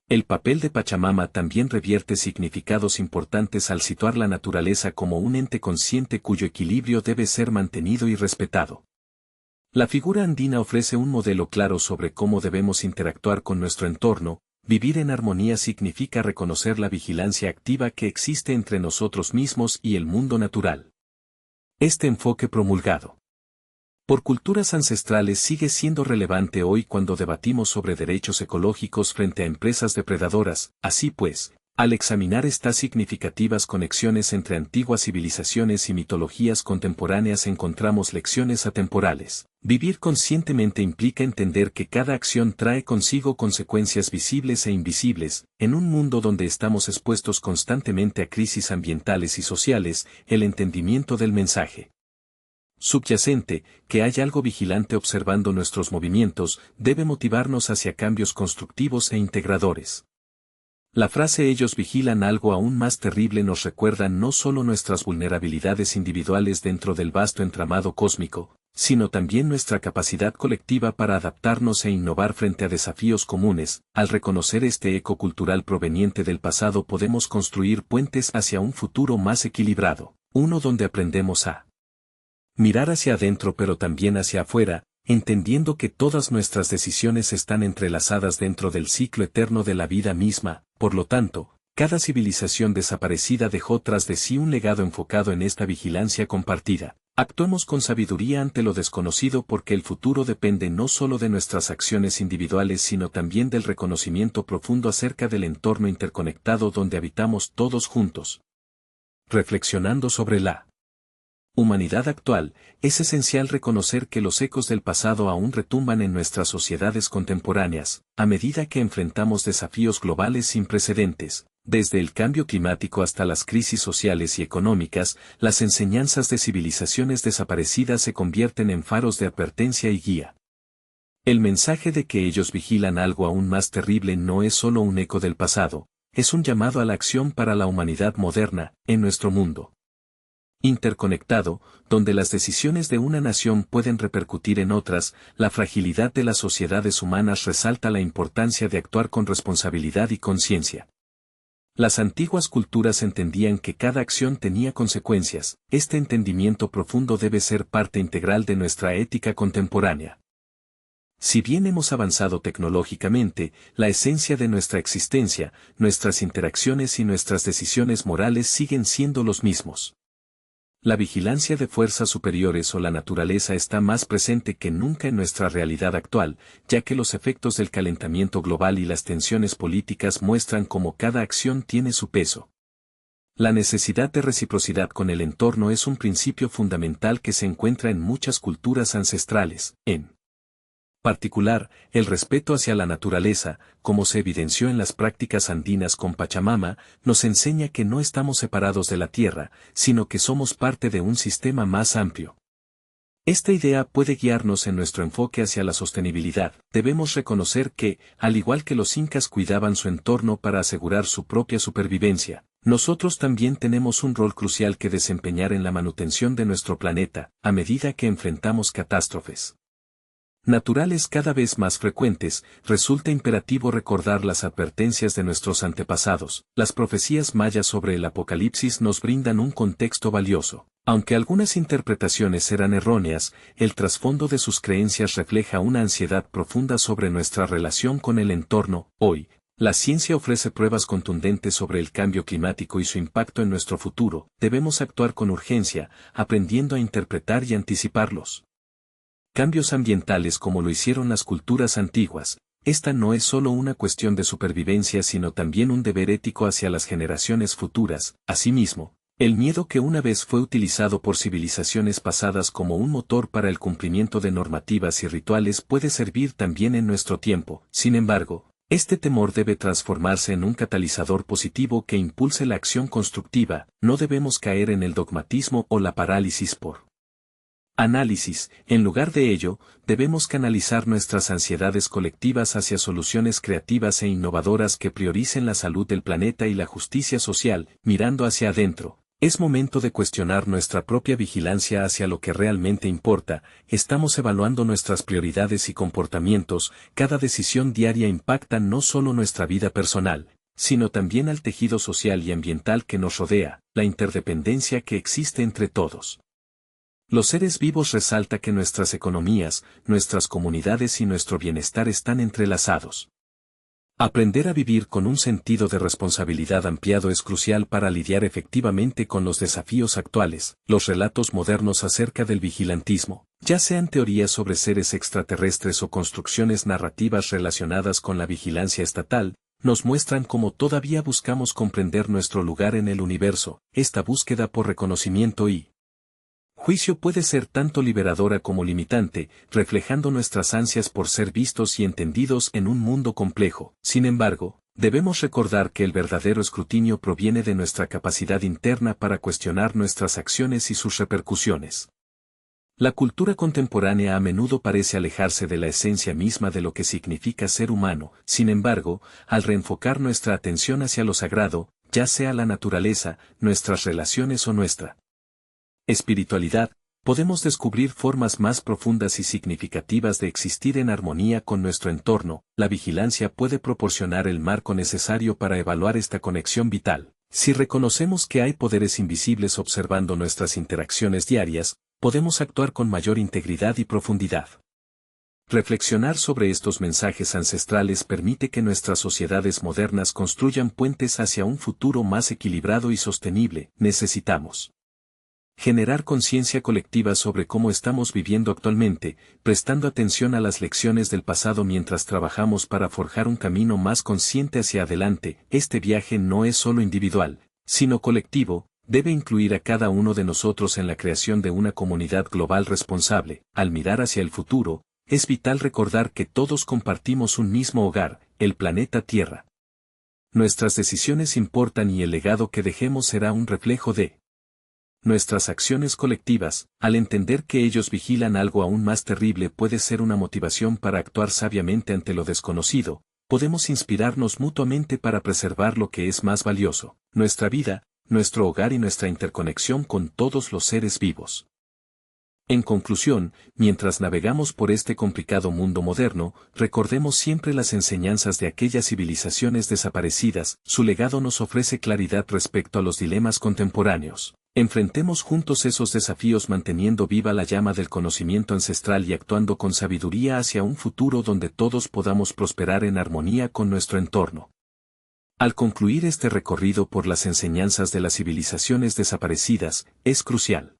El papel de Pachamama también revierte significados importantes al situar la naturaleza como un ente consciente cuyo equilibrio debe ser mantenido y respetado. La figura andina ofrece un modelo claro sobre cómo debemos interactuar con nuestro entorno. Vivir en armonía significa reconocer la vigilancia activa que existe entre nosotros mismos y el mundo natural. Este enfoque promulgado por culturas ancestrales sigue siendo relevante hoy cuando debatimos sobre derechos ecológicos frente a empresas depredadoras. Así pues, al examinar estas significativas conexiones entre antiguas civilizaciones y mitologías contemporáneas encontramos lecciones atemporales. Vivir conscientemente implica entender que cada acción trae consigo consecuencias visibles e invisibles. En un mundo donde estamos expuestos constantemente a crisis ambientales y sociales, el entendimiento del mensaje subyacente, que hay algo vigilante observando nuestros movimientos, debe motivarnos hacia cambios constructivos e integradores. La frase "ellos vigilan algo aún más terrible" nos recuerda no solo nuestras vulnerabilidades individuales dentro del vasto entramado cósmico, sino también nuestra capacidad colectiva para adaptarnos e innovar frente a desafíos comunes. Al reconocer este eco cultural proveniente del pasado podemos construir puentes hacia un futuro más equilibrado, uno donde aprendemos a mirar hacia adentro pero también hacia afuera, entendiendo que todas nuestras decisiones están entrelazadas dentro del ciclo eterno de la vida misma. Por lo tanto, cada civilización desaparecida dejó tras de sí un legado enfocado en esta vigilancia compartida. Actuemos con sabiduría ante lo desconocido porque el futuro depende no solo de nuestras acciones individuales sino también del reconocimiento profundo acerca del entorno interconectado donde habitamos todos juntos. Reflexionando sobre la humanidad actual, es esencial reconocer que los ecos del pasado aún retumban en nuestras sociedades contemporáneas, a medida que enfrentamos desafíos globales sin precedentes. Desde el cambio climático hasta las crisis sociales y económicas, las enseñanzas de civilizaciones desaparecidas se convierten en faros de advertencia y guía. El mensaje de que ellos vigilan algo aún más terrible no es solo un eco del pasado, es un llamado a la acción para la humanidad moderna, en nuestro mundo interconectado, donde las decisiones de una nación pueden repercutir en otras. La fragilidad de las sociedades humanas resalta la importancia de actuar con responsabilidad y conciencia. Las antiguas culturas entendían que cada acción tenía consecuencias. Este entendimiento profundo debe ser parte integral de nuestra ética contemporánea. Si bien hemos avanzado tecnológicamente, la esencia de nuestra existencia, nuestras interacciones y nuestras decisiones morales siguen siendo los mismos. La vigilancia de fuerzas superiores o la naturaleza está más presente que nunca en nuestra realidad actual, ya que los efectos del calentamiento global y las tensiones políticas muestran cómo cada acción tiene su peso. La necesidad de reciprocidad con el entorno es un principio fundamental que se encuentra en muchas culturas ancestrales, en particular, el respeto hacia la naturaleza, como se evidenció en las prácticas andinas con Pachamama, nos enseña que no estamos separados de la tierra, sino que somos parte de un sistema más amplio. Esta idea puede guiarnos en nuestro enfoque hacia la sostenibilidad. Debemos reconocer que, al igual que los incas cuidaban su entorno para asegurar su propia supervivencia, nosotros también tenemos un rol crucial que desempeñar en la manutención de nuestro planeta, a medida que enfrentamos catástrofes naturales cada vez más frecuentes, resulta imperativo recordar las advertencias de nuestros antepasados. Las profecías mayas sobre el apocalipsis nos brindan un contexto valioso. Aunque algunas interpretaciones eran erróneas, el trasfondo de sus creencias refleja una ansiedad profunda sobre nuestra relación con el entorno. Hoy, la ciencia ofrece pruebas contundentes sobre el cambio climático y su impacto en nuestro futuro. Debemos actuar con urgencia, aprendiendo a interpretar y anticiparlos. Cambios ambientales como lo hicieron las culturas antiguas. Esta no es solo una cuestión de supervivencia sino también un deber ético hacia las generaciones futuras. Asimismo, El miedo que una vez fue utilizado por civilizaciones pasadas como un motor para el cumplimiento de normativas y rituales puede servir también en nuestro tiempo. Sin embargo, este temor debe transformarse en un catalizador positivo que impulse la acción constructiva. No debemos caer en el dogmatismo o la parálisis por análisis. En lugar de ello, debemos canalizar nuestras ansiedades colectivas hacia soluciones creativas e innovadoras que prioricen la salud del planeta y la justicia social. Mirando hacia adentro, es momento de cuestionar nuestra propia vigilancia hacia lo que realmente importa. Estamos evaluando nuestras prioridades y comportamientos. Cada decisión diaria impacta no solo nuestra vida personal, sino también al tejido social y ambiental que nos rodea, la interdependencia que existe entre todos. Los seres vivos resalta que nuestras economías, nuestras comunidades y nuestro bienestar están entrelazados. Aprender a vivir con un sentido de responsabilidad ampliado es crucial para lidiar efectivamente con los desafíos actuales. Los relatos modernos acerca del vigilantismo, ya sean teorías sobre seres extraterrestres o construcciones narrativas relacionadas con la vigilancia estatal, nos muestran cómo todavía buscamos comprender nuestro lugar en el universo. Esta búsqueda por reconocimiento y juicio puede ser tanto liberadora como limitante, reflejando nuestras ansias por ser vistos y entendidos en un mundo complejo. Sin embargo, debemos recordar que el verdadero escrutinio proviene de nuestra capacidad interna para cuestionar nuestras acciones y sus repercusiones. La cultura contemporánea a menudo parece alejarse de la esencia misma de lo que significa ser humano. Sin embargo, al reenfocar nuestra atención hacia lo sagrado, ya sea la naturaleza, nuestras relaciones o nuestra espiritualidad, podemos descubrir formas más profundas y significativas de existir en armonía con nuestro entorno. La vigilancia puede proporcionar el marco necesario para evaluar esta conexión vital. Si reconocemos que hay poderes invisibles observando nuestras interacciones diarias, podemos actuar con mayor integridad y profundidad. Reflexionar sobre estos mensajes ancestrales permite que nuestras sociedades modernas construyan puentes hacia un futuro más equilibrado y sostenible. Necesitamos generar conciencia colectiva sobre cómo estamos viviendo actualmente, prestando atención a las lecciones del pasado mientras trabajamos para forjar un camino más consciente hacia adelante. Este viaje no es solo individual, sino colectivo, debe incluir a cada uno de nosotros en la creación de una comunidad global responsable. Al mirar hacia el futuro, es vital recordar que todos compartimos un mismo hogar, el planeta Tierra. Nuestras decisiones importan y el legado que dejemos será un reflejo de nuestras acciones colectivas. Al entender que ellos vigilan algo aún más terrible puede ser una motivación para actuar sabiamente ante lo desconocido. Podemos inspirarnos mutuamente para preservar lo que es más valioso, nuestra vida, nuestro hogar y nuestra interconexión con todos los seres vivos. En conclusión, mientras navegamos por este complicado mundo moderno, recordemos siempre las enseñanzas de aquellas civilizaciones desaparecidas. Su legado nos ofrece claridad respecto a los dilemas contemporáneos. Enfrentemos juntos esos desafíos manteniendo viva la llama del conocimiento ancestral y actuando con sabiduría hacia un futuro donde todos podamos prosperar en armonía con nuestro entorno. Al concluir este recorrido por las enseñanzas de las civilizaciones desaparecidas, es crucial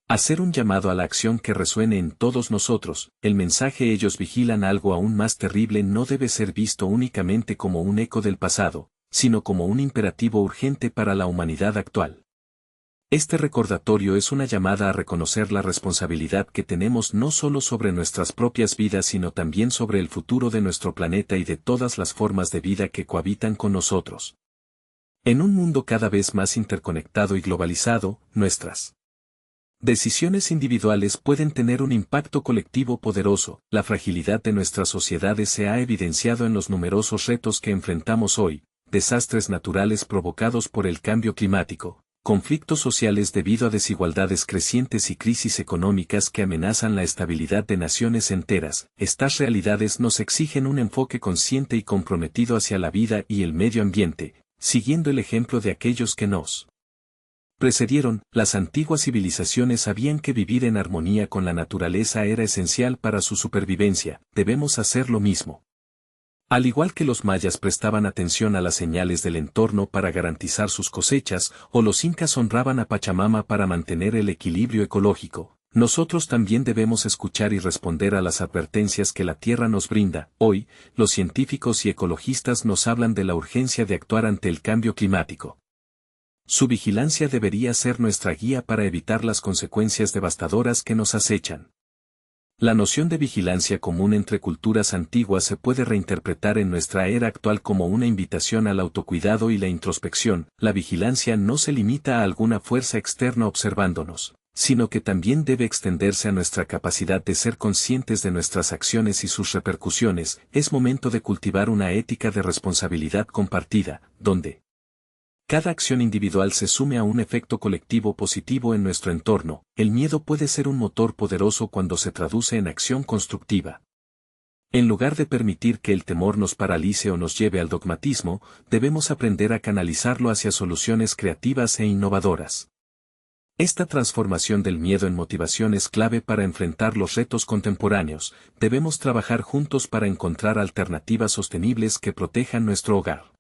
hacer un llamado a la acción que resuene en todos nosotros. El mensaje "ellos vigilan algo aún más terrible" no debe ser visto únicamente como un eco del pasado, sino como un imperativo urgente para la humanidad actual. Este recordatorio es una llamada a reconocer la responsabilidad que tenemos no solo sobre nuestras propias vidas sino también sobre el futuro de nuestro planeta y de todas las formas de vida que cohabitan con nosotros. En un mundo cada vez más interconectado y globalizado, nuestras decisiones individuales pueden tener un impacto colectivo poderoso. La fragilidad de nuestras sociedades se ha evidenciado en los numerosos retos que enfrentamos hoy: desastres naturales provocados por el cambio climático, conflictos sociales debido a desigualdades crecientes y crisis económicas que amenazan la estabilidad de naciones enteras. Estas realidades nos exigen un enfoque consciente y comprometido hacia la vida y el medio ambiente, siguiendo el ejemplo de aquellos que nos precedieron. Las antiguas civilizaciones sabían que vivir en armonía con la naturaleza era esencial para su supervivencia. Debemos hacer lo mismo. Al igual que los mayas prestaban atención a las señales del entorno para garantizar sus cosechas, o los incas honraban a Pachamama para mantener el equilibrio ecológico, nosotros también debemos escuchar y responder a las advertencias que la Tierra nos brinda. Hoy, los científicos y ecologistas nos hablan de la urgencia de actuar ante el cambio climático. Su vigilancia debería ser nuestra guía para evitar las consecuencias devastadoras que nos acechan. La noción de vigilancia común entre culturas antiguas se puede reinterpretar en nuestra era actual como una invitación al autocuidado y la introspección. La vigilancia no se limita a alguna fuerza externa observándonos, sino que también debe extenderse a nuestra capacidad de ser conscientes de nuestras acciones y sus repercusiones. Es momento de cultivar una ética de responsabilidad compartida, donde cada acción individual se sume a un efecto colectivo positivo en nuestro entorno. El miedo puede ser un motor poderoso cuando se traduce en acción constructiva. En lugar de permitir que el temor nos paralice o nos lleve al dogmatismo, debemos aprender a canalizarlo hacia soluciones creativas e innovadoras. Esta transformación del miedo en motivación es clave para enfrentar los retos contemporáneos. Debemos trabajar juntos para encontrar alternativas sostenibles que protejan nuestro hogar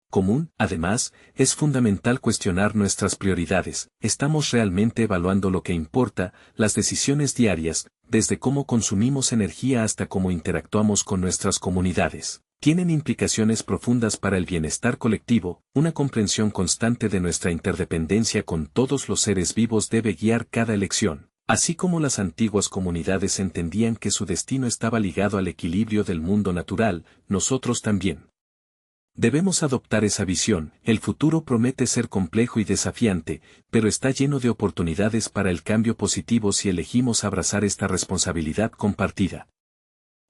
común. Además, es fundamental cuestionar nuestras prioridades. ¿Estamos realmente evaluando lo que importa? Las decisiones diarias, desde cómo consumimos energía hasta cómo interactuamos con nuestras comunidades, tienen implicaciones profundas para el bienestar colectivo. Una comprensión constante de nuestra interdependencia con todos los seres vivos debe guiar cada elección. Así como las antiguas comunidades entendían que su destino estaba ligado al equilibrio del mundo natural, nosotros también debemos adoptar esa visión. El futuro promete ser complejo y desafiante, pero está lleno de oportunidades para el cambio positivo si elegimos abrazar esta responsabilidad compartida.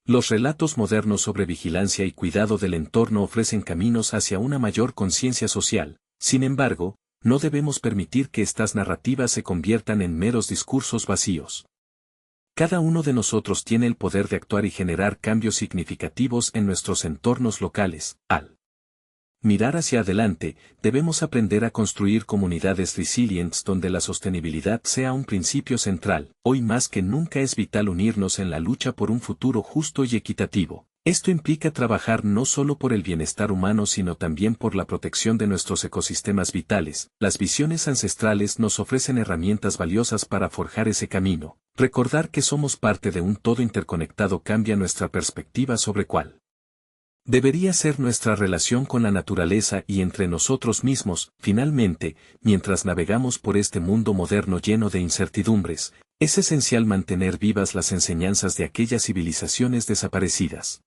Los relatos modernos sobre vigilancia y cuidado del entorno ofrecen caminos hacia una mayor conciencia social. Sin embargo, no debemos permitir que estas narrativas se conviertan en meros discursos vacíos. Cada uno de nosotros tiene el poder de actuar y generar cambios significativos en nuestros entornos locales. Al mirar hacia adelante, debemos aprender a construir comunidades resilientes donde la sostenibilidad sea un principio central. Hoy más que nunca es vital unirnos en la lucha por un futuro justo y equitativo. Esto implica trabajar no solo por el bienestar humano sino también por la protección de nuestros ecosistemas vitales. Las visiones ancestrales nos ofrecen herramientas valiosas para forjar ese camino. Recordar que somos parte de un todo interconectado cambia nuestra perspectiva sobre cuál debería ser nuestra relación con la naturaleza y entre nosotros mismos. Finalmente, mientras navegamos por este mundo moderno lleno de incertidumbres, es esencial mantener vivas las enseñanzas de aquellas civilizaciones desaparecidas.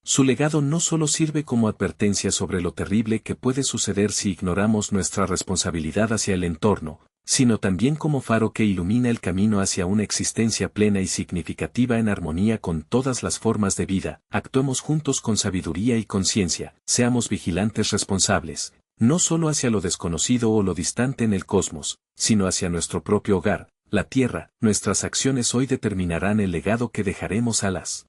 Su legado no solo sirve como advertencia sobre lo terrible que puede suceder si ignoramos nuestra responsabilidad hacia el entorno, sino también como faro que ilumina el camino hacia una existencia plena y significativa en armonía con todas las formas de vida. Actuemos juntos con sabiduría y conciencia, seamos vigilantes responsables, no solo hacia lo desconocido o lo distante en el cosmos, sino hacia nuestro propio hogar, la Tierra. Nuestras acciones hoy determinarán el legado que dejaremos a las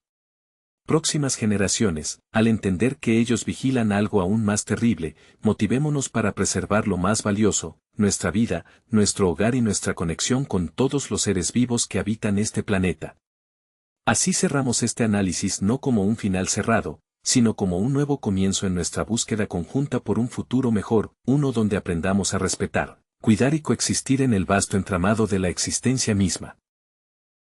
próximas generaciones. Al entender que ellos vigilan algo aún más terrible, motivémonos para preservar lo más valioso, nuestra vida, nuestro hogar y nuestra conexión con todos los seres vivos que habitan este planeta. Así cerramos este análisis no como un final cerrado, sino como un nuevo comienzo en nuestra búsqueda conjunta por un futuro mejor, uno donde aprendamos a respetar, cuidar y coexistir en el vasto entramado de la existencia misma.